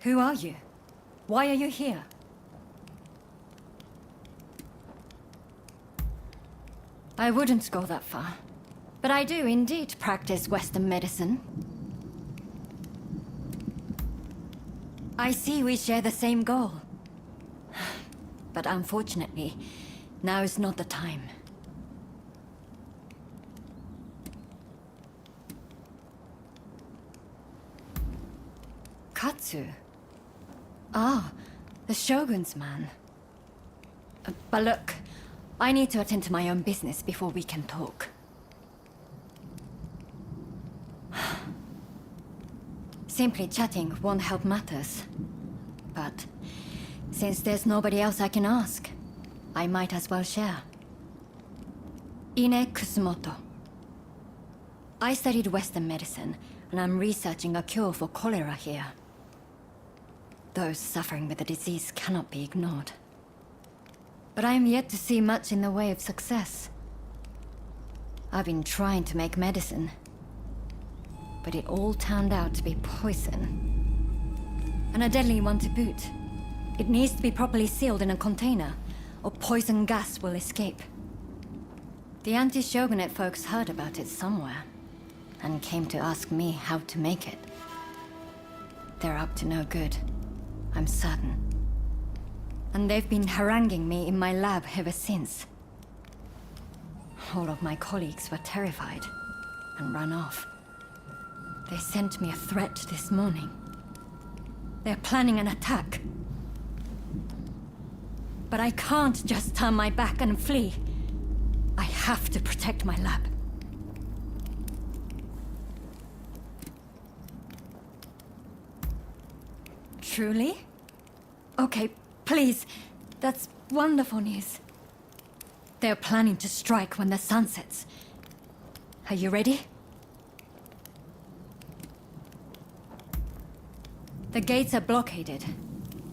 Who are you? Why are you here? I wouldn't go that far, but I do indeed practice Western medicine. I see we share the same goal. But unfortunately, now is not the time. Katsu? Ah, the Shogun's man. But look, I need to attend to my own business before we can talk. Simply chatting won't help matters. But since there's nobody else I can ask, I might as well share. Ine Kusumoto. I studied Western medicine, and I'm researching a cure for cholera here. Those suffering with the disease cannot be ignored. But I am yet to see much in the way of success. I've been trying to make medicine, but it all turned out to be poison. And a deadly one to boot. It needs to be properly sealed in a container, or poison gas will escape. The anti-shogunate folks heard about it somewhere, and came to ask me how to make it. They're up to no good, I'm certain. And they've been haranguing me in my lab ever since. All of my colleagues were terrified, and ran off. They sent me a threat this morning. They're planning an attack. But I can't just turn my back and flee. I have to protect my lab. Truly? Okay, please. That's wonderful news. They're planning to strike when the sun sets. Are you ready? The gates are blockaded,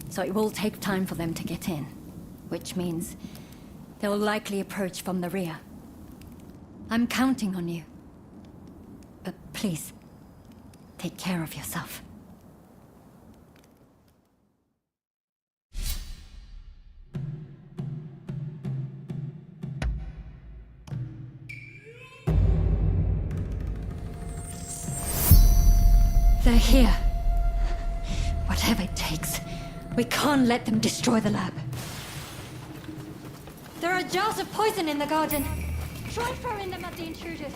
so it will take time for them to get in. Which means they'll likely approach from the rear. I'm counting on you. But please, take care of yourself. They're here. Whatever it takes. We can't let them destroy the lab. There are jars of poison in the garden. Try throwing them at the intruders.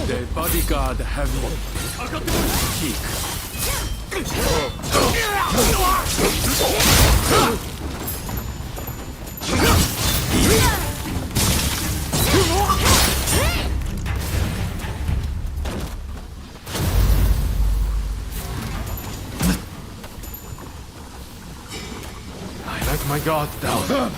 The bodyguard have kick. I let my guard down.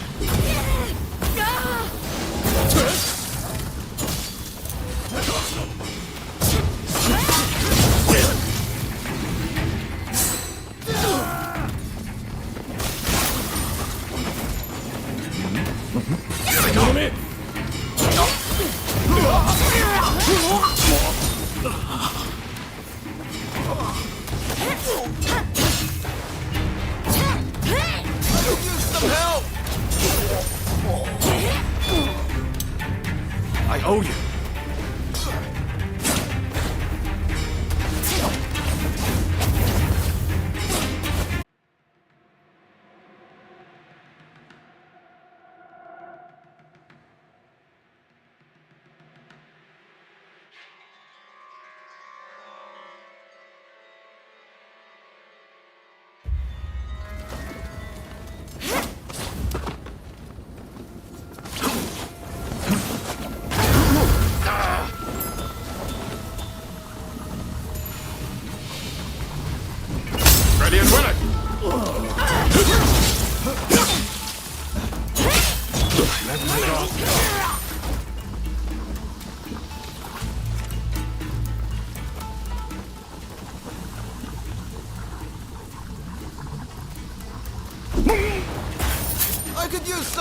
I owe you.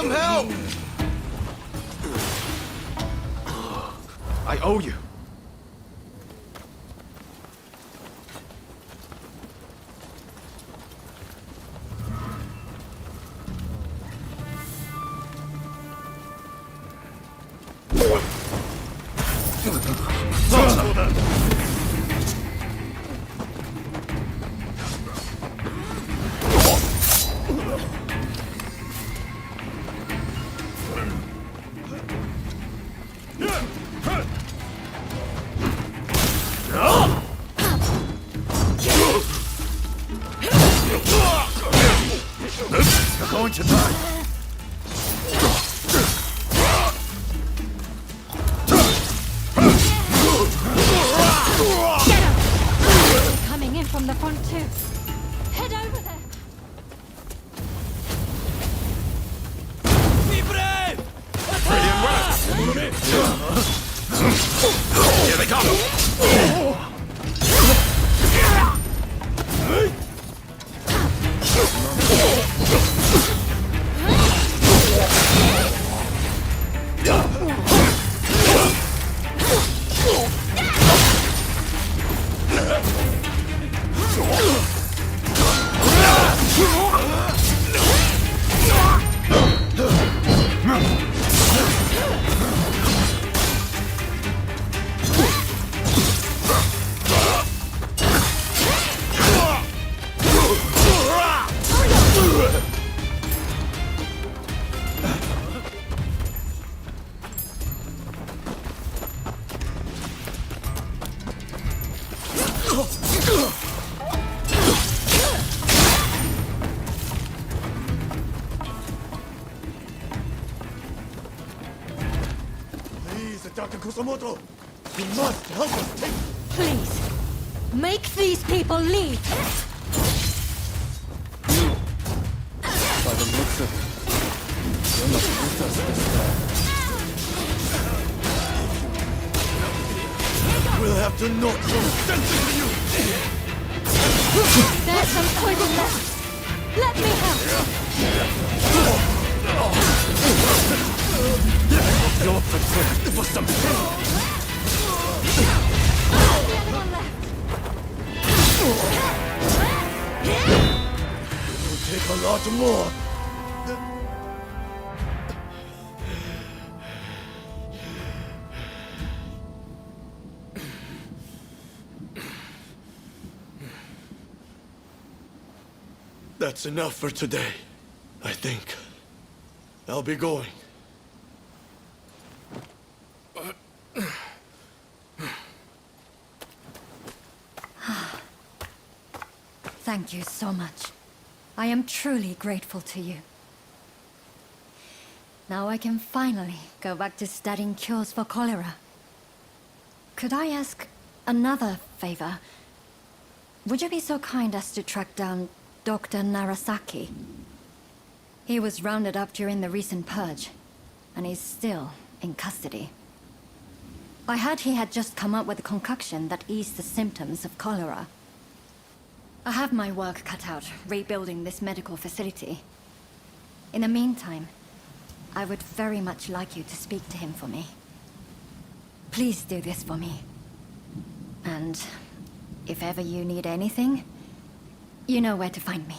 some help! I owe you. You're going to die. Coming in from the front too. Head over there. Be brave! Brilliant work! Here they come! Please, Dr. Kusamoto, you must help us take... Please, make these people leave. By the looks of it, you're not with us this time. We'll have to knock some sense into you! There's some poison left. Let me help. You're prepared for some pain! The other one left. It'll take a lot more. That's enough for today, I think. I'll be going. Thank you so much. I am truly grateful to you. Now I can finally go back to studying cures for cholera. Could I ask another favor? Would you be so kind as to track down Dr. Narasaki? He was rounded up during the recent purge, and he's still in custody. I heard he had just come up with a concoction that eased the symptoms of cholera. I have my work cut out rebuilding this medical facility. In the meantime, I would very much like you to speak to him for me. Please do this for me. And if ever you need anything, you know where to find me.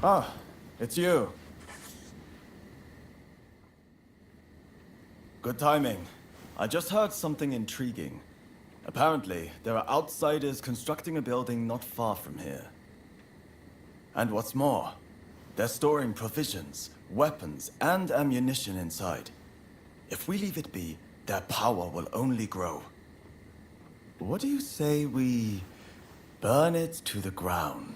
Ah, it's you. Good timing. I just heard something intriguing. Apparently, there are outsiders constructing a building not far from here. And what's more, they're storing provisions, weapons, and ammunition inside. If we leave it be, their power will only grow. What do you say we burn it to the ground?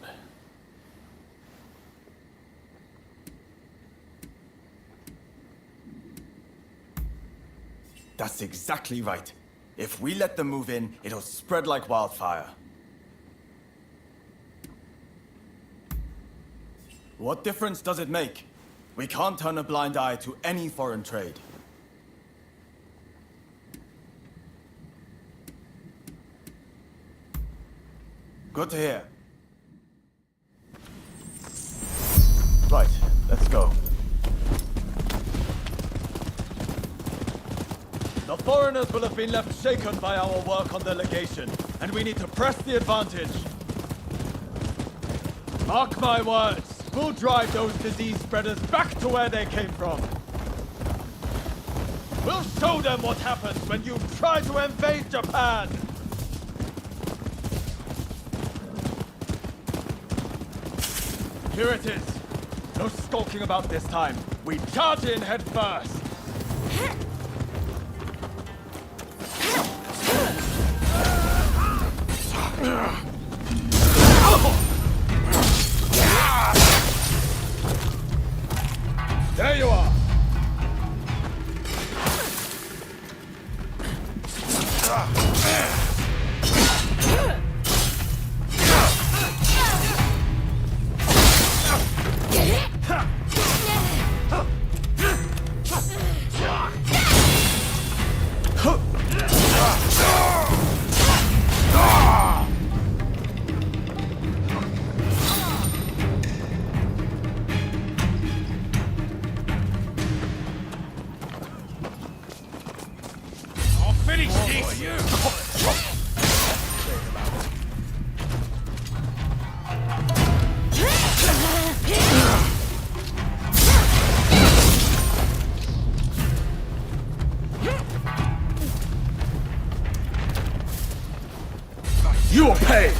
That's exactly right. If we let them move in, it'll spread like wildfire. What difference does it make? We can't turn a blind eye to any foreign trade. Good to hear. Right, let's go. The foreigners will have been left shaken by our work on the legation, and we need to press the advantage. Mark my words, we'll drive those disease spreaders back to where they came from. We'll show them what happens when you try to invade Japan! Here it is. No skulking about this time. We charge in head first. There you are. You will pay!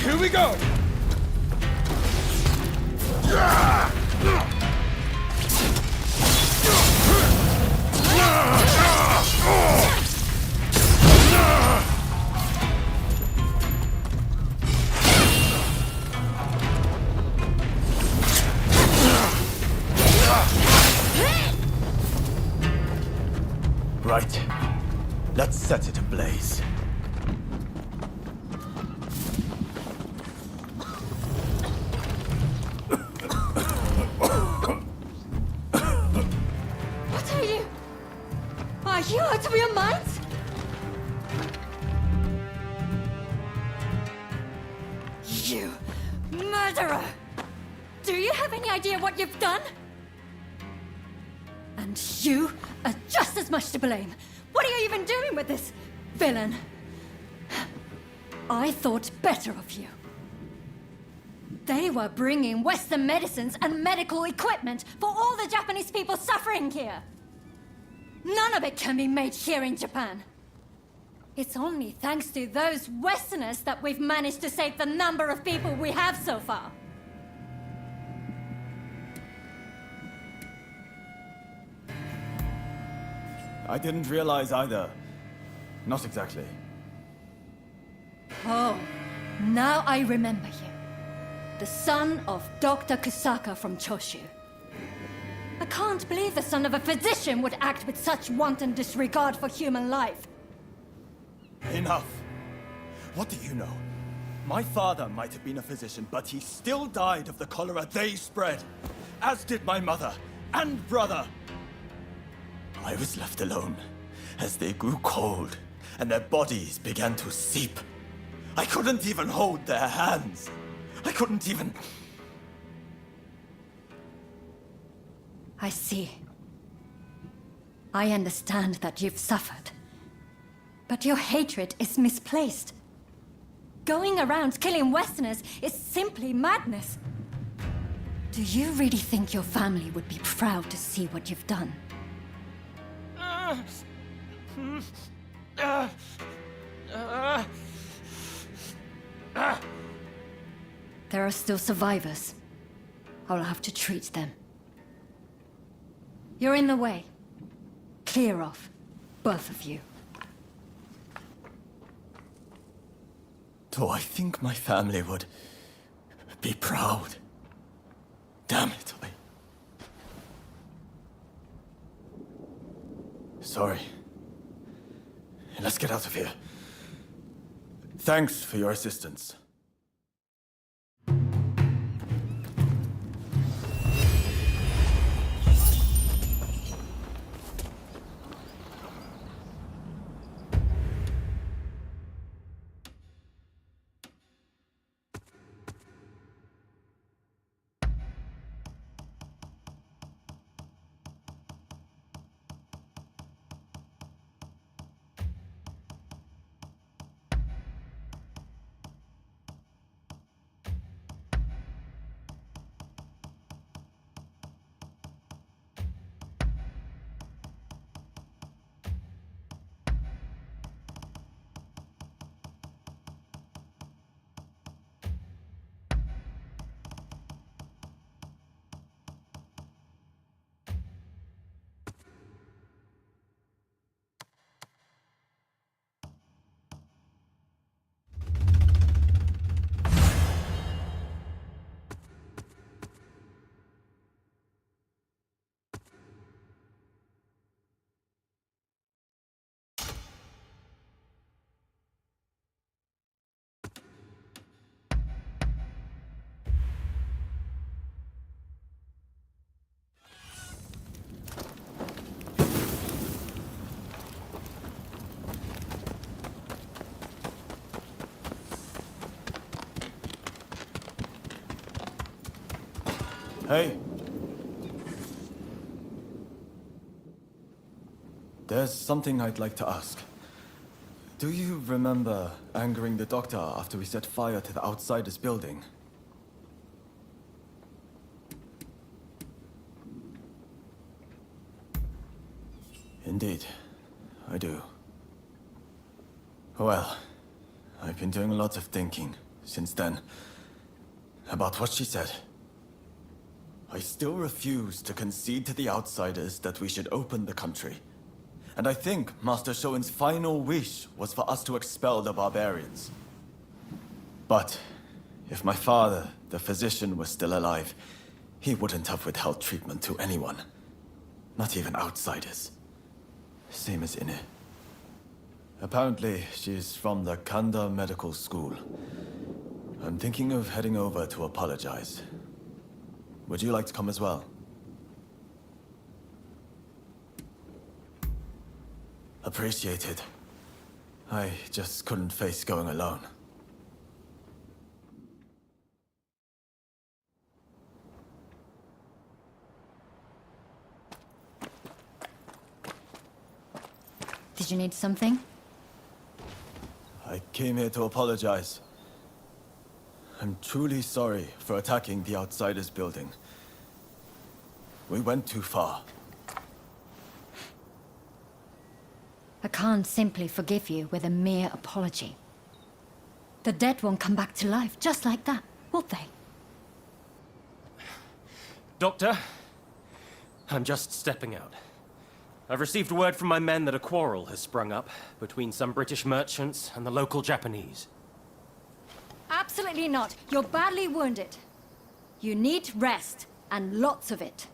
Here we go! Right. Let's set it ablaze. What are you? Are you out of your minds? You murderer! Do you have any idea what you've done? And you are just as much to blame. What are you even doing with this villain? I thought better of you. They were bringing Western medicines and medical equipment for all the Japanese people suffering here. None of it can be made here in Japan. It's only thanks to those Westerners that we've managed to save the number of people we have so far. I didn't realize either. Not exactly. Oh, now I remember you. The son of Dr. Kusaka from Choshu. I can't believe the son of a physician would act with such wanton disregard for human life. Enough. What do you know? My father might have been a physician, but he still died of the cholera they spread. As did my mother and brother. I was left alone as they grew cold and their bodies began to seep. I couldn't even hold their hands. I couldn't even... I see. I understand that you've suffered. But your hatred is misplaced. Going around killing Westerners is simply madness. Do you really think your family would be proud to see what you've done? There are still survivors. I'll have to treat them. You're in the way. Clear off, both of you. Do I think my family would be proud? Damn it, Sorry. Let's get out of here. Thanks for your assistance. Hey. There's something I'd like to ask. Do you remember angering the doctor after we set fire to the Outsiders building? Indeed, I do. Well, I've been doing lots of thinking since then about what she said. I still refuse to concede to the Outsiders that we should open the country. And I think Master Shoin's final wish was for us to expel the barbarians. But if my father, the physician, was still alive, he wouldn't have withheld treatment to anyone. Not even outsiders. Same as Ine. Apparently, she's from the Kanda Medical School. I'm thinking of heading over to apologize. Would you like to come as well? Appreciated. I just couldn't face going alone. Did you need something? I came here to apologize. I'm truly sorry for attacking the Outsiders building. We went too far. I can't simply forgive you with a mere apology. The dead won't come back to life just like that, will they? Doctor, I'm just stepping out. I've received word from my men that a quarrel has sprung up between some British merchants and the local Japanese. Absolutely not. You're badly wounded. You need rest, and lots of it.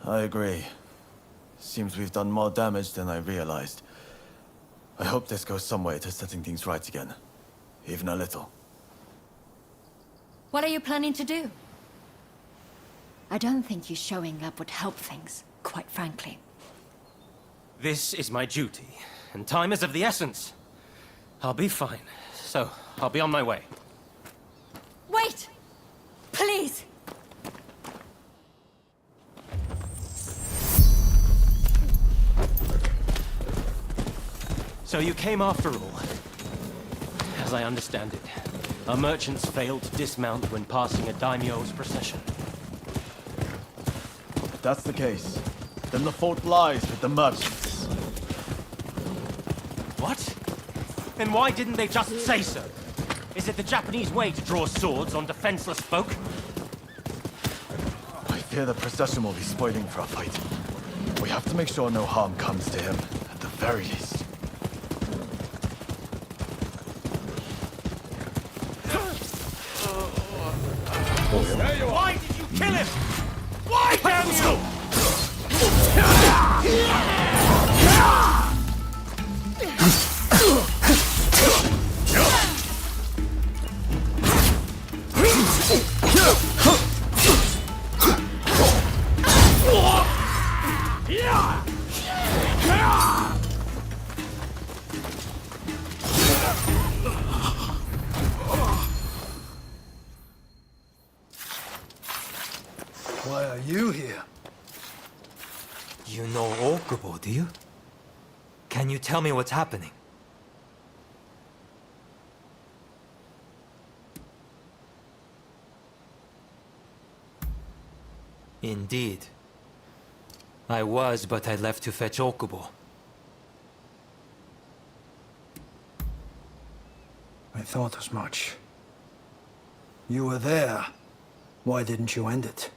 I agree. Seems we've done more damage than I realized. I hope this goes some way to setting things right again. Even a little. What are you planning to do? I don't think you showing up would help things. quite frankly. This is my duty, and time is of the essence. I'll be fine, so I'll be on my way. Wait! Please! So you came after all. As I understand it, our merchants failed to dismount when passing a daimyo's procession. If that's the case, then the fault lies with the merchants. What? Then why didn't they just say so? Is it the Japanese way to draw swords on defenseless folk? I fear the procession will be spoiling for a fight. We have to make sure no harm comes to him, at the very least. Why did you kill him? Why damn you? Why are you here? You know Okubo, do you? Can you tell me what's happening? Indeed. I was, but I left to fetch Okubo. I thought as much. You were there. Why didn't you end it?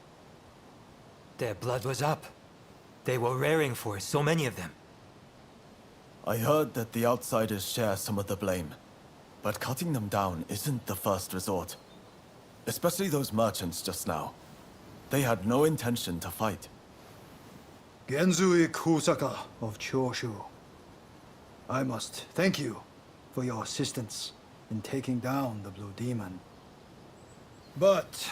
Their blood was up. They were raring for it, so many of them. I heard that the outsiders share some of the blame. But cutting them down isn't the first resort. Especially those merchants just now. They had no intention to fight. Genzui Kusaka of Choshu. I must thank you for your assistance in taking down the Blue Demon. But,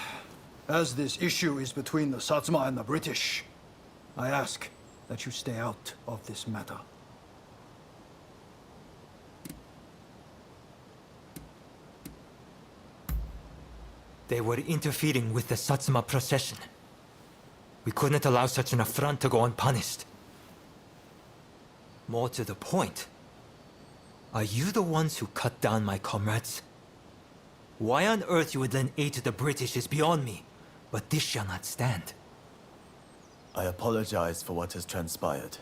as this issue is between the Satsuma and the British, I ask that you stay out of this matter. They were interfering with the Satsuma procession. We couldn't allow such an affront to go unpunished. More to the point, are you the ones who cut down my comrades? Why on earth you would lend aid to the British is beyond me, but this shall not stand. I apologize for what has transpired.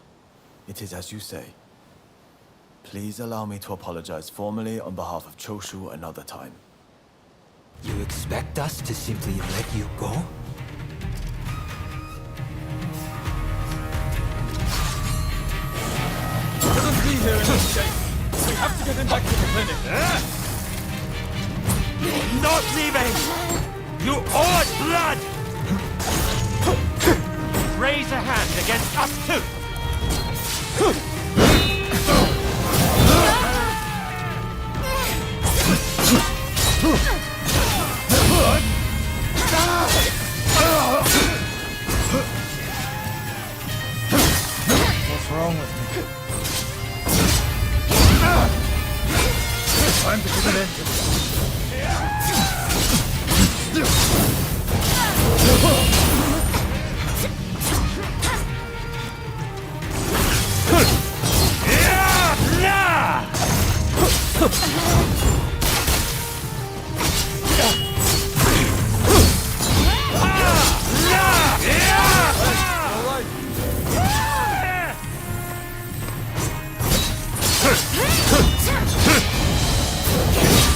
It is as you say. Please allow me to apologize formally on behalf of Choshu another time. You expect us to simply let you go? Shouldn't be here in this state. We have to get him back to the clinic. Not leaving! You owe us blood! Raise a hand against us too! What's wrong with me? Time to put an end to this.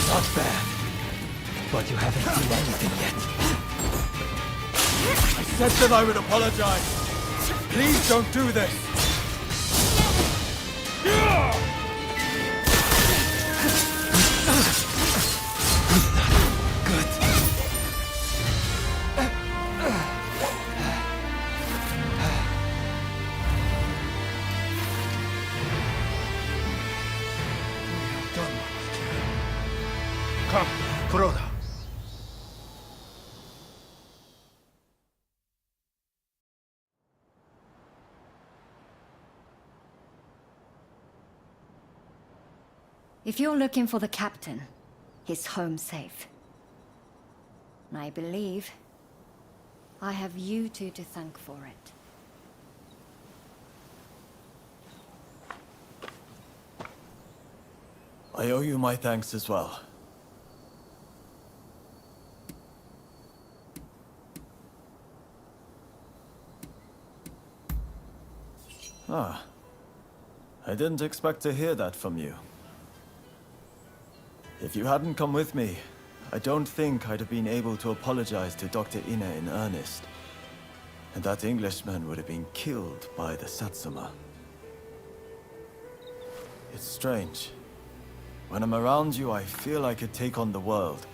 Not bad. But you haven't seen anything yet. I said that I would apologize. Please don't do this. Come, Kuroda. If you're looking for the captain, he's home safe. I believe I have you two to thank for it. I owe you my thanks as well. Ah. I didn't expect to hear that from you. If you hadn't come with me, I don't think I'd have been able to apologize to Dr. Ine in earnest. And that Englishman would have been killed by the Satsuma. It's strange. When I'm around you, I feel I could take on the world.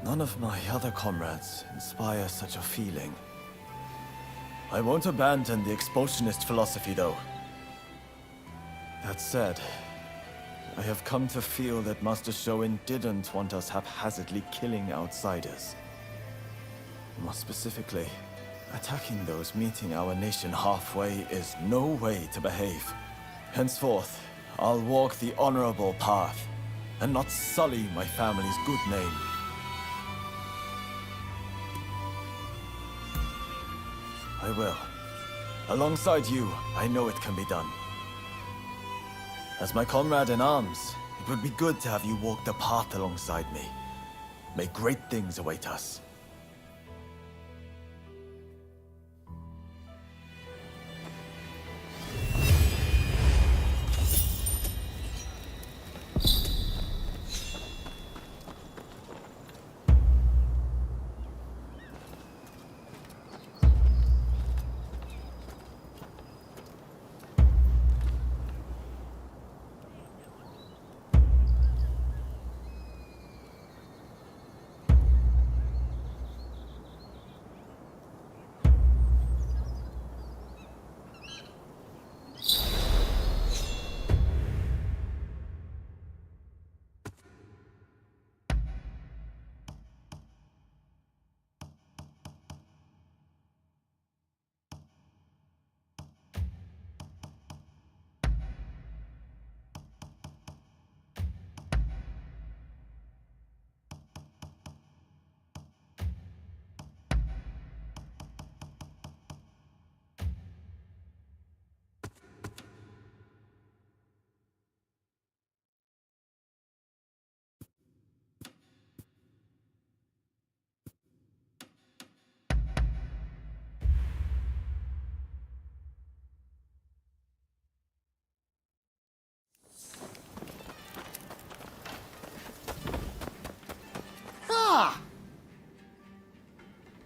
None of my other comrades inspire such a feeling. I won't abandon the expulsionist philosophy, though. That said, I have come to feel that Master Shoin didn't want us haphazardly killing outsiders. More specifically, attacking those meeting our nation halfway is no way to behave. Henceforth, I'll walk the honorable path, and not sully my family's good name. I will. Alongside you, I know it can be done. As my comrade in arms, it would be good to have you walk the path alongside me. May great things await us.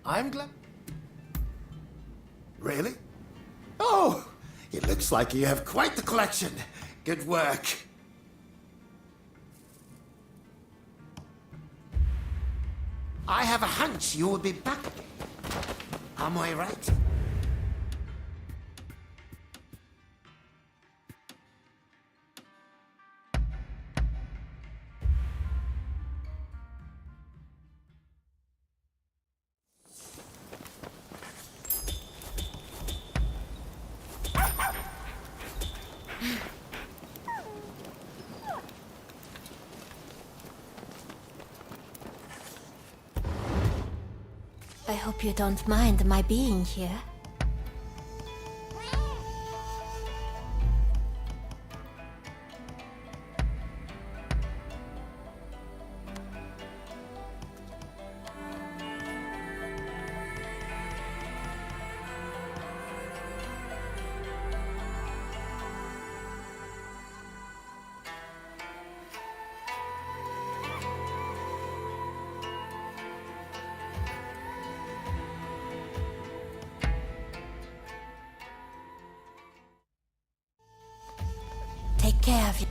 I'm glad. Really? Oh, it looks like you have quite the collection. Good work. I have a hunch you will be back. Am I right? I hope you don't mind my being here. Take care of you.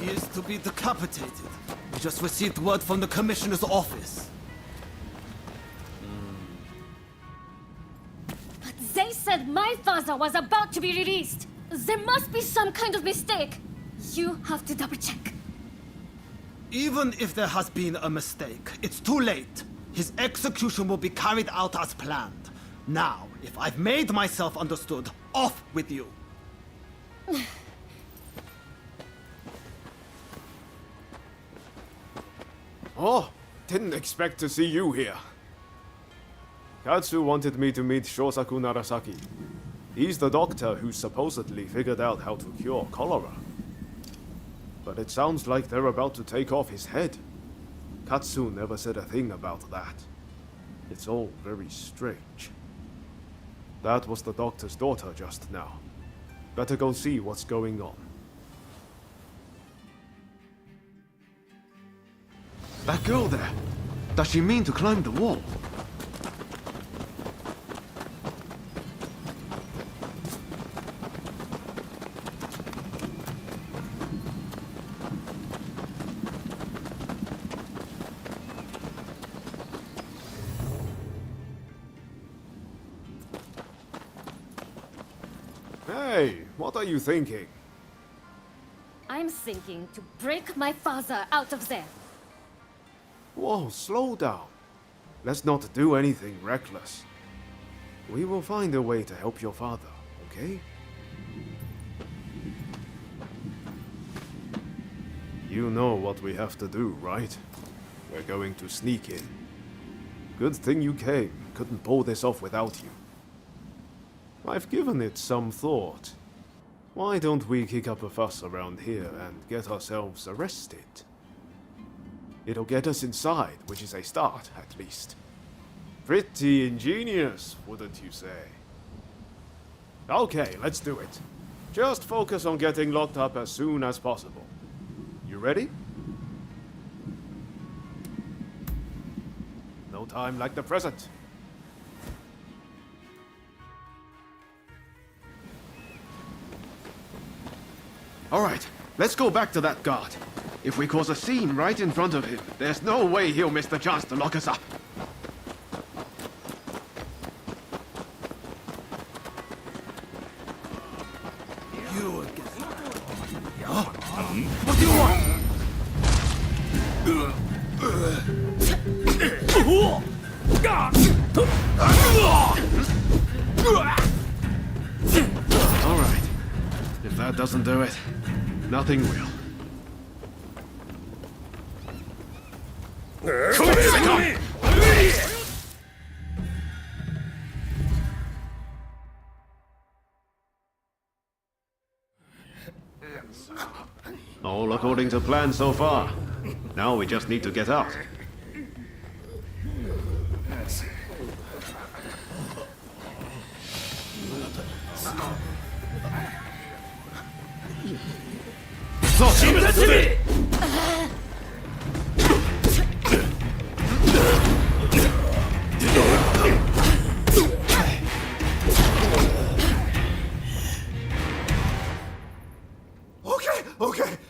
He is to be decapitated. We just received word from the commissioner's office. But they said my father was about to be released. There must be some kind of mistake. You have to double check. Even if there has been a mistake, it's too late. His execution will be carried out as planned. Now, if I've made myself understood, off with you. Oh, didn't expect to see you here. Katsu wanted me to meet Sёsaku Narasaki. He's the doctor who supposedly figured out how to cure cholera. But it sounds like they're about to take off his head. Katsu never said a thing about that. It's all very strange. That was the doctor's daughter just now. Better go see what's going on. That girl there, does she mean to climb the wall? Hey, what are you thinking? I'm thinking to break my father out of there. Whoa, slow down. Let's not do anything reckless. We will find a way to help your father, okay? You know what we have to do, right? We're going to sneak in. Good thing you came. Couldn't pull this off without you. I've given it some thought. Why don't we kick up a fuss around here and get ourselves arrested? It'll get us inside, which is a start, at least. Pretty ingenious, wouldn't you say? Okay, let's do it. Just focus on getting locked up as soon as possible. You ready? No time like the present. Alright, let's go back to that guard. If we cause a scene right in front of him, there's no way he'll miss the chance to lock us up. You again. Huh? What do you want? Alright, if that doesn't do it, nothing will. All according to plan so far. Now we just need to get out.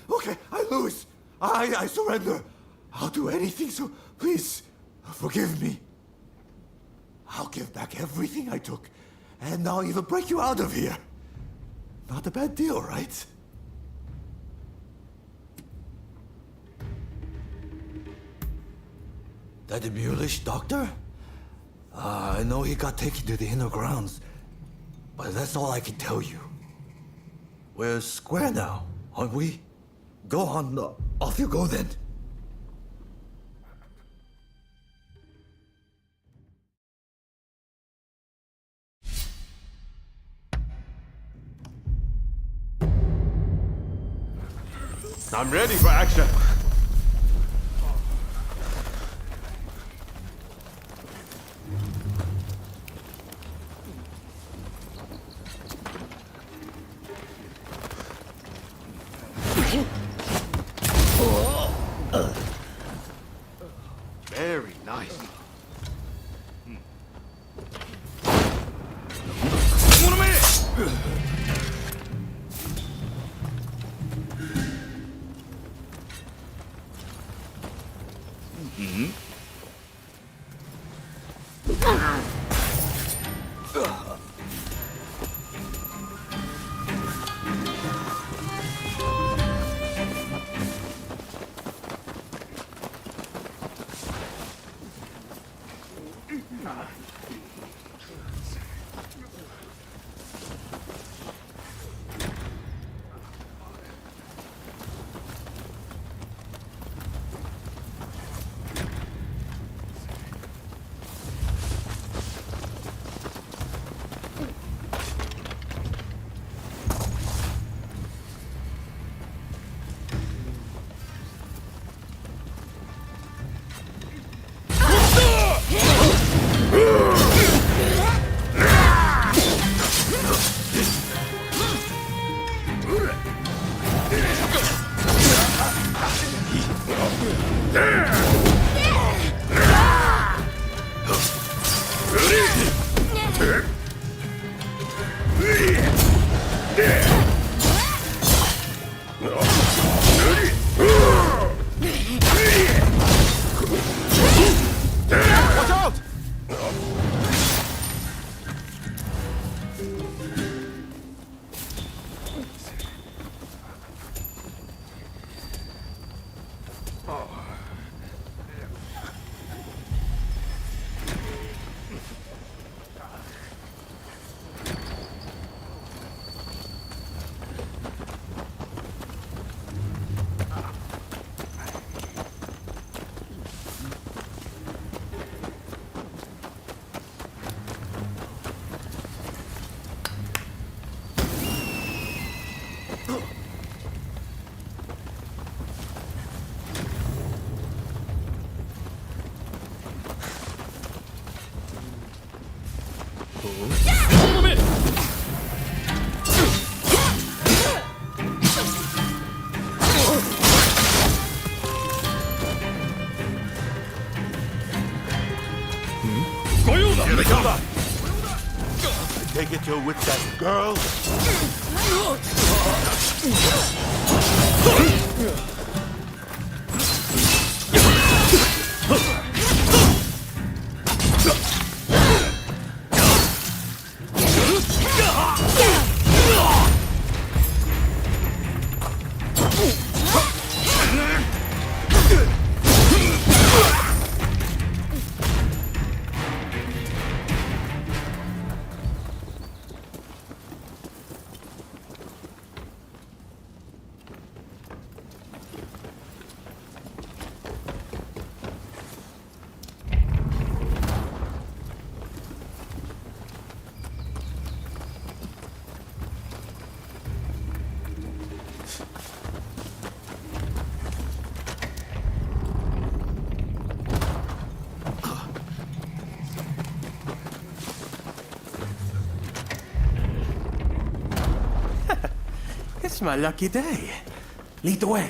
Okay, I lose. I surrender. I'll do anything, so please, forgive me. I'll give back everything I took, and I'll even break you out of here. Not a bad deal, right? That mulish doctor? I know he got taken to the inner grounds, but that's all I can tell you. We're square now, aren't we? Go on, off you go then. I'm ready for action. Very nice. Take it you're with that girl? It's my lucky day. Lead the way.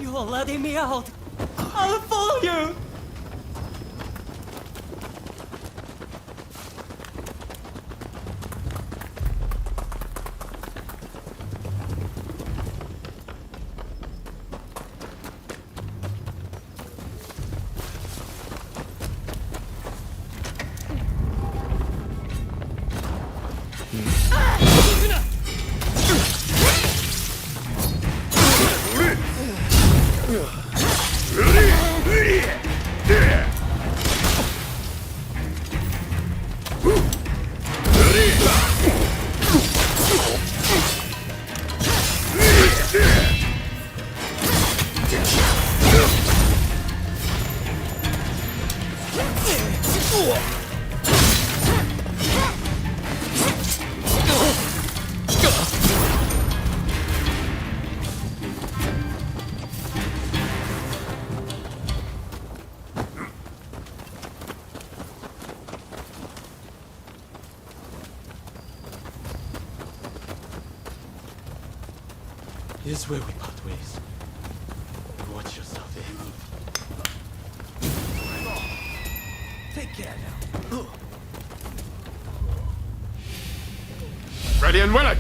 You're letting me out. I'll follow you. Here's where we part ways. Watch yourself, Take care now. Ready and willing!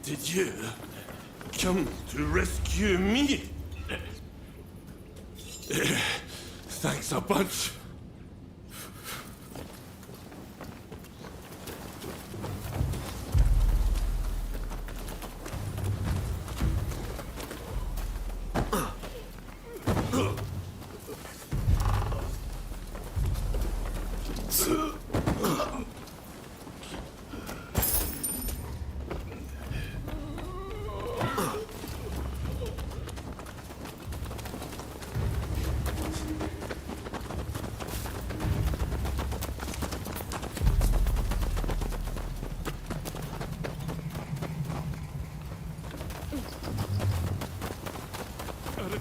Did you come to rescue me? Thanks a bunch.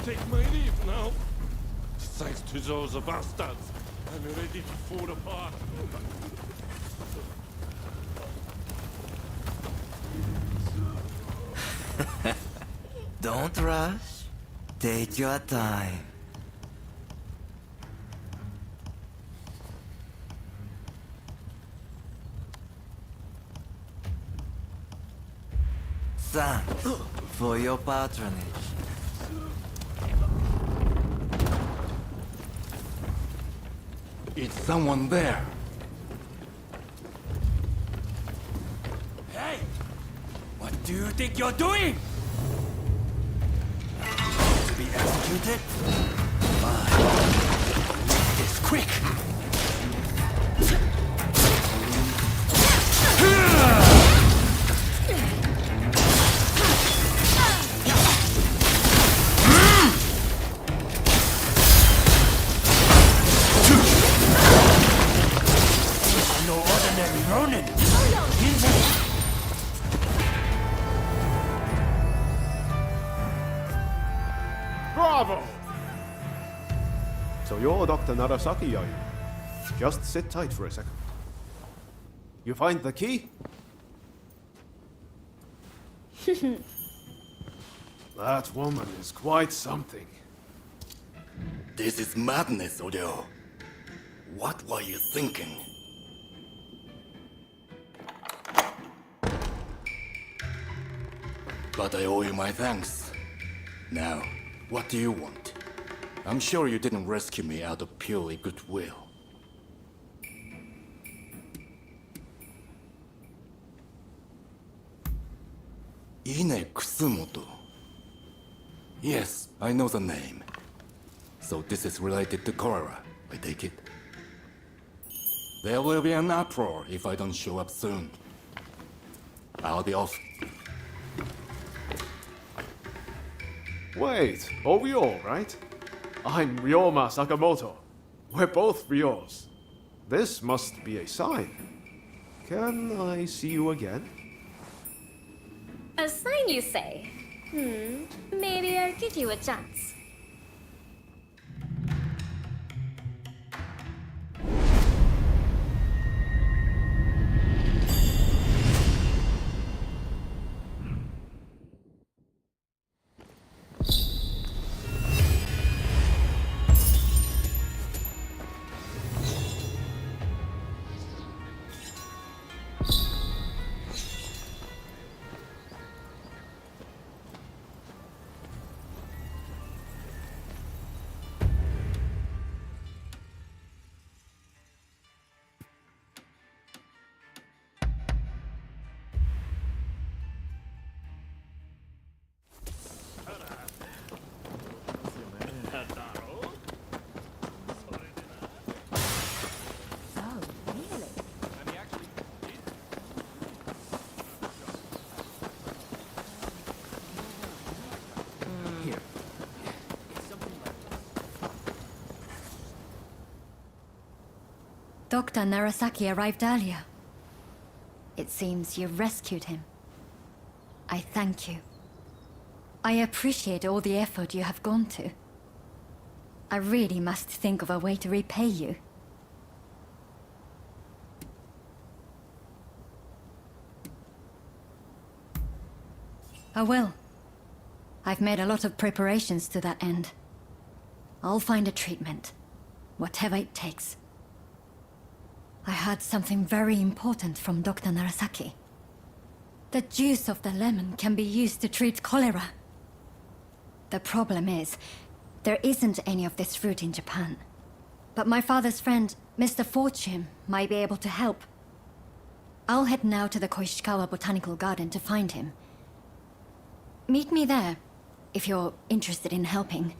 Take my leave now. Thanks to those bastards, I'm ready to fall apart. Don't rush. Take your time. Thanks for your patronage. Is someone there? Hey! What do you think you're doing? To be executed? Fine. Make this quick! No ordinary Ronin! Bravo! So you're Dr. Narasaki, are you? Just sit tight for a second. You find the key? That woman is quite something. This is madness, Odeo. What were you thinking? But I owe you my thanks. Now, what do you want? I'm sure you didn't rescue me out of purely goodwill. Ine Kusumoto. Yes, I know the name. So this is related to cholera, I take it. There will be an uproar if I don't show up soon. I'll be off. Wait, Ryo, right? I'm Ryoma Sakamoto. We're both Ryos. This must be a sign. Can I see you again? A sign, you say? Maybe I'll give you a chance. Dr. Narasaki arrived earlier. It seems you rescued him. I thank you. I appreciate all the effort you have gone to. I really must think of a way to repay you. I will. I've made a lot of preparations to that end. I'll find a treatment, whatever it takes. I heard something very important from Dr. Narasaki. The juice of the lemon can be used to treat cholera. The problem is, there isn't any of this fruit in Japan. But my father's friend, Mr. Fortune, might be able to help. I'll head now to the Koishikawa Botanical Garden to find him. Meet me there, if you're interested in helping.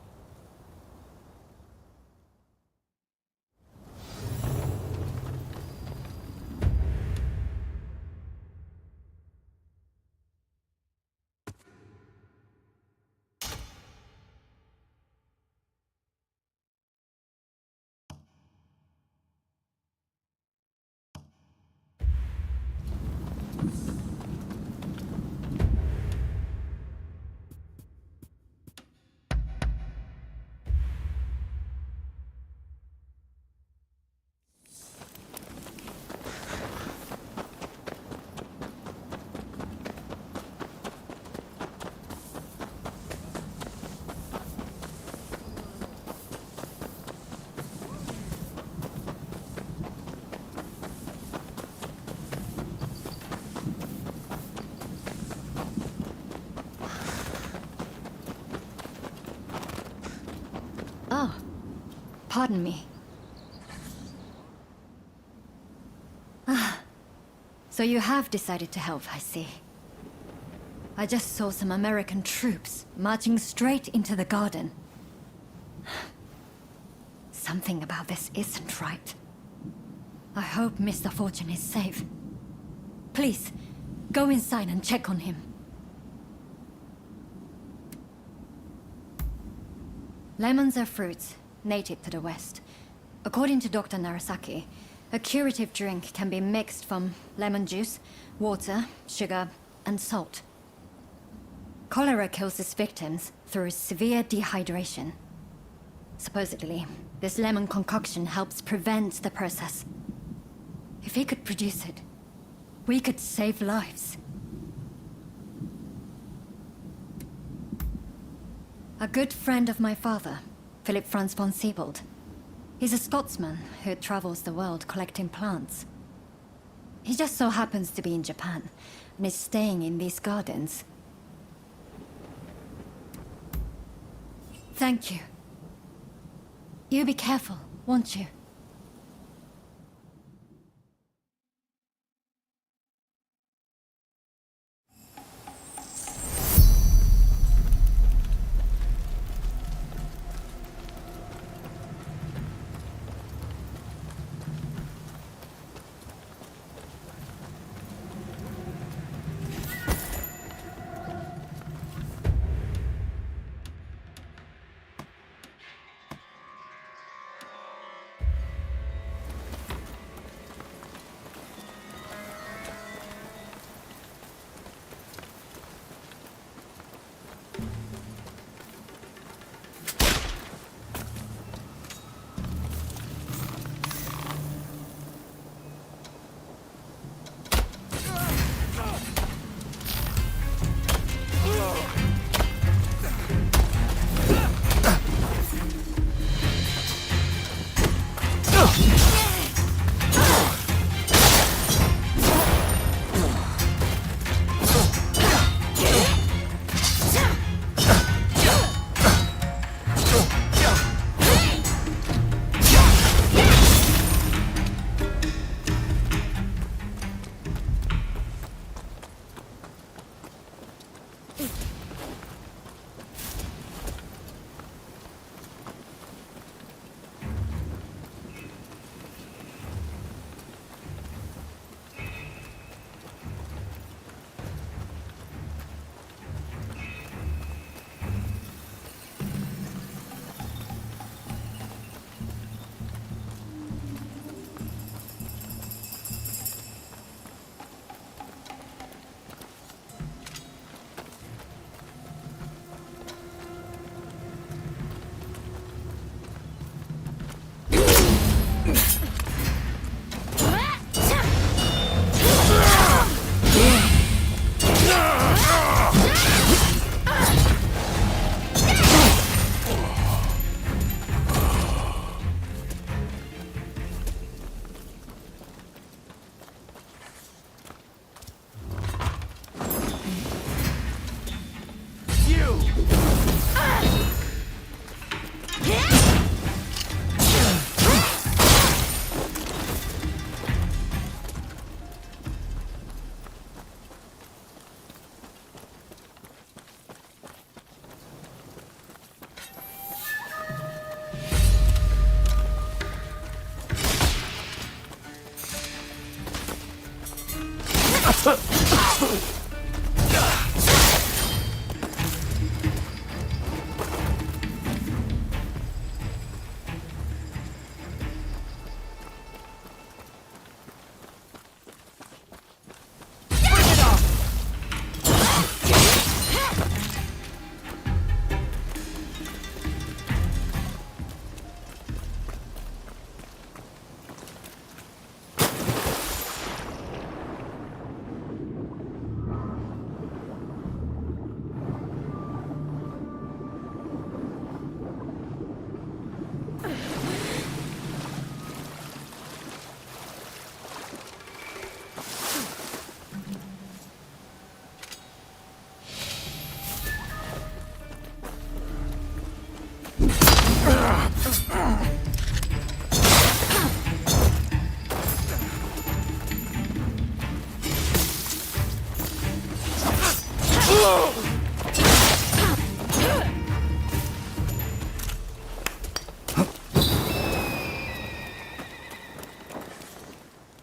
Oh, pardon me. So you have decided to help, I see. I just saw some American troops marching straight into the garden. Something about this isn't right. I hope Mr. Fortune is safe. Please, go inside and check on him. Lemons are fruits, native to the West. According to Dr. Narasaki, a curative drink can be mixed from lemon juice, water, sugar, and salt. Cholera kills its victims through severe dehydration. Supposedly, this lemon concoction helps prevent the process. If he could produce it, we could save lives. A good friend of my father, Philip Franz von Siebold. He's a Scotsman who travels the world collecting plants. He just so happens to be in Japan, and is staying in these gardens. Thank you. You be careful, won't you?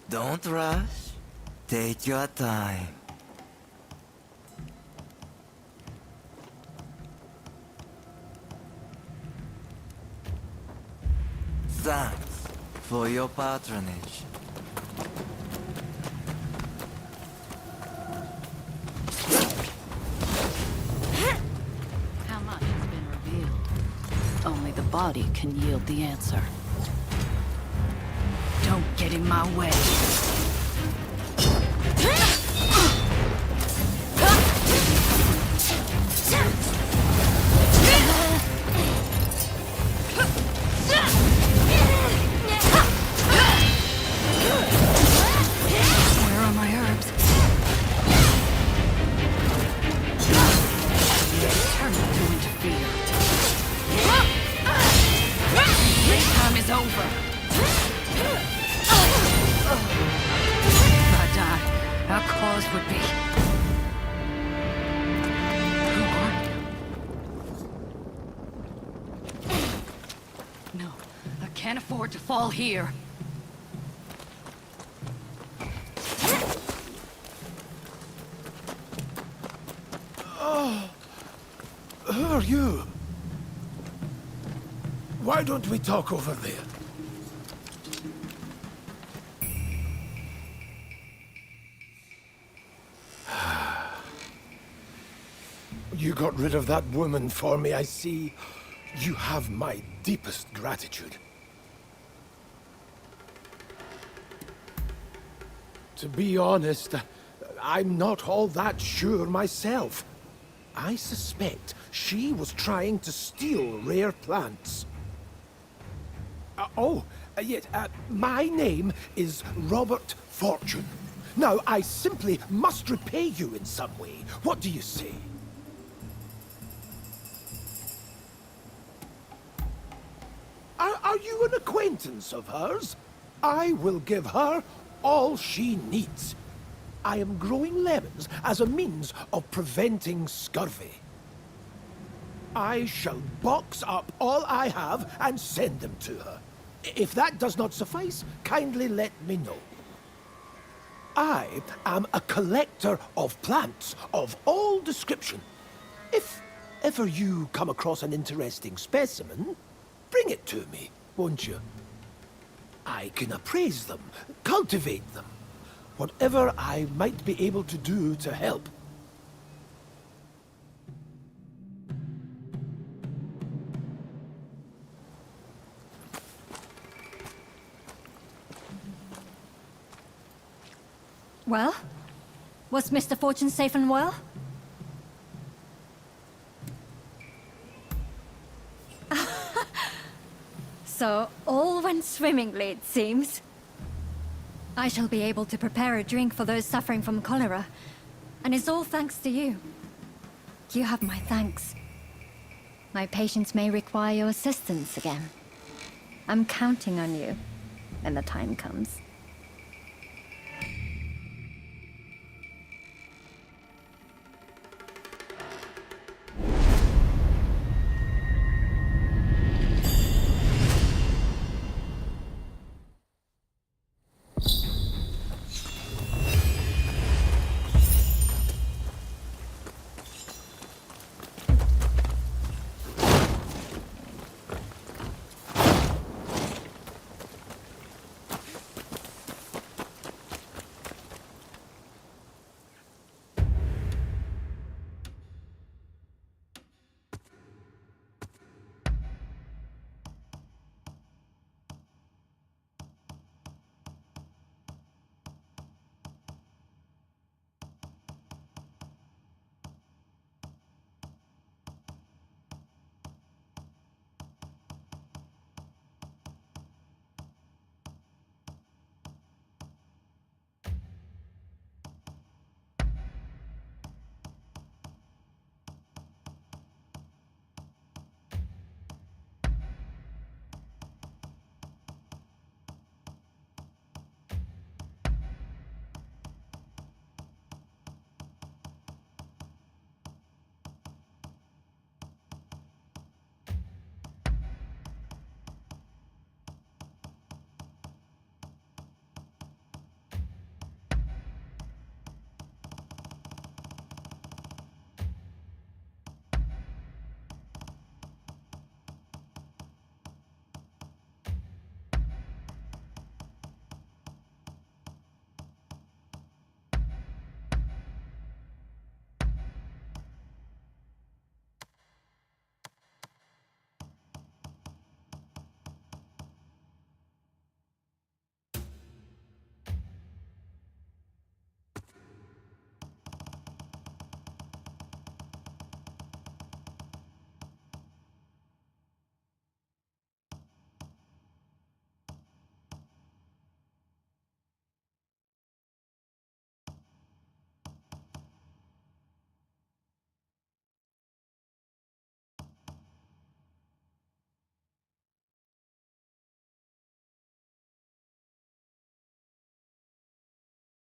Don't rush. Take your time. Thanks for your patronage. How much has been revealed? Only the body can yield the answer. Don't get in my way. Where are my herbs? Determined to interfere. This time is over. If I die, our cause would be... Who are you? No, I can't afford to fall here. Who are you? Why don't we talk over there? You got rid of that woman for me, I see. You have my deepest gratitude. To be honest, I'm not all that sure myself. I suspect she was trying to steal rare plants. Yes, my name is Robert Fortune. Now, I simply must repay you in some way. What do you say? Are you an acquaintance of hers? I will give her all she needs. I am growing lemons as a means of preventing scurvy. I shall box up all I have and send them to her. If that does not suffice, kindly let me know. I am a collector of plants of all description. If ever you come across an interesting specimen, bring it to me, won't you? I can appraise them, cultivate them, whatever I might be able to do to help. Well? Was Mr. Fortune safe and well? So, all went swimmingly, it seems. I shall be able to prepare a drink for those suffering from cholera. And it's all thanks to you. You have my thanks. My patients may require your assistance again. I'm counting on you when the time comes.